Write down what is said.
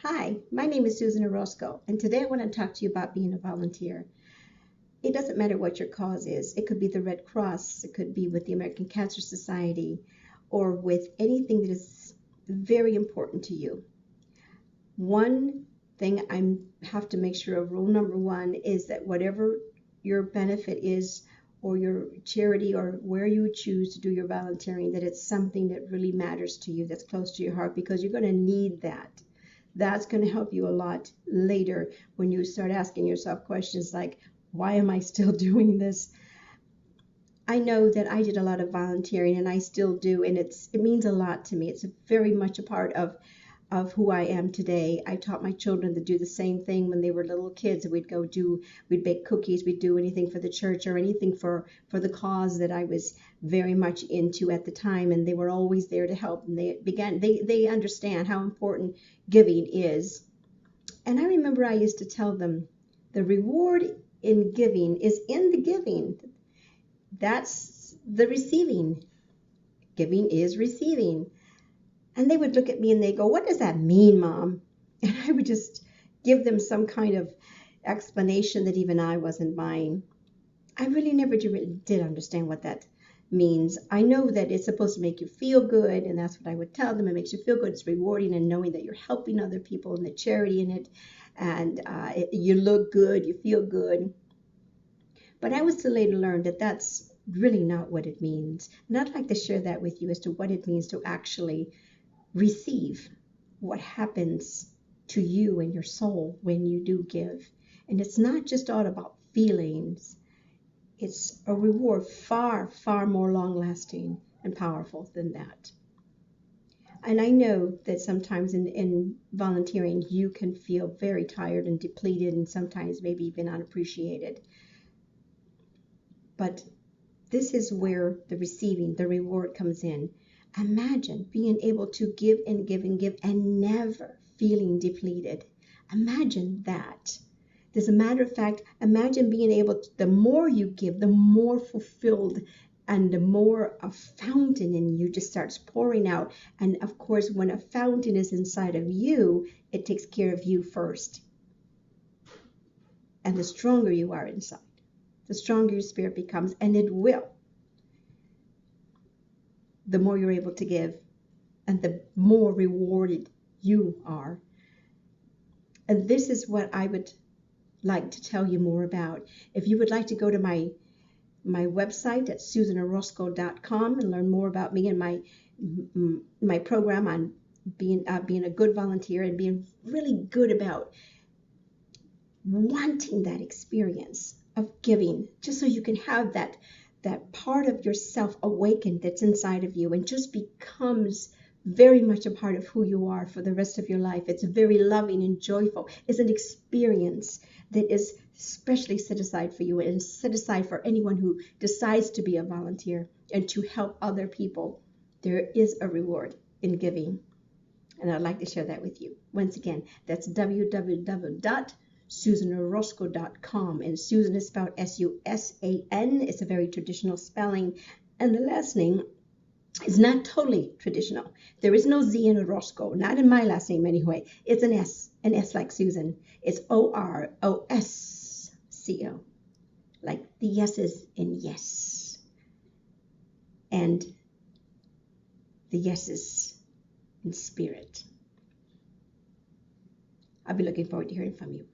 Hi, my name is Susan Orozco, and today I want to talk to you about being a volunteer. It doesn't matter what your cause is. It could be the Red Cross, it could be with the American Cancer Society, or with anything that is very important to you. One thing I have to make sure of, rule number one, is that whatever your benefit is, or your charity, or where you choose to do your volunteering, that it's something that really matters to you, that's close to your heart, because you're going to need that. That's going to help you a lot later when you start asking yourself questions like, why am I still doing this? I know that I did a lot of volunteering and I still do, and it means a lot to me. It's very much a part of who I am today. I taught my children to do the same thing when they were little kids. We'd bake cookies, we'd do anything for the church or anything for the cause that I was very much into at the time, and they were always there to help. And they understand how important giving is. And I remember I used to tell them the reward in giving is in the giving. That's the receiving. Giving is receiving. And they would look at me and they go, "What does that mean, Mom?" And I would just give them some kind of explanation that even I wasn't buying. I really never did understand what that means. I know that it's supposed to make you feel good, and that's what I would tell them. It makes you feel good. It's rewarding, and knowing that you're helping other people and the charity in it, and you look good, you feel good. But I was to later learn that that's really not what it means. And I'd like to share that with you as to what it means to actually receive what happens to you and your soul when you do give. And it's not just all about feelings. It's a reward far, far more long-lasting and powerful than that. And I know that sometimes in volunteering, you can feel very tired and depleted and sometimes maybe even unappreciated. But this is where the receiving, the reward comes in. Imagine being able to give and give and give and never feeling depleted. Imagine that. As a matter of fact, imagine being able to, the more you give, the more fulfilled and the more a fountain in you just starts pouring out. And of course, when a fountain is inside of you, it takes care of you first. And the stronger you are inside, the stronger your spirit becomes, and it will. The more you're able to give, and the more rewarded you are. And this is what I would like to tell you more about. If you would like to go to my website at susanorozco.com and learn more about me and my program on being a good volunteer and being really good about wanting that experience of giving, just so you can have that part of yourself awakened that's inside of you and just becomes very much a part of who you are for the rest of your life. It's very loving and joyful. It's an experience that is specially set aside for you and set aside for anyone who decides to be a volunteer and to help other people. There is a reward in giving, and I'd like to share that with you. Once again, that's www.susanorozco.com, and Susan is spelled S-U-S-A-N. It's a very traditional spelling, and the last name is not totally traditional. There is no Z in Orozco, not in my last name anyway. It's an S like Susan. It's O-R-O-S-C-O, like the yeses in yes, and the yeses in spirit. I'll be looking forward to hearing from you.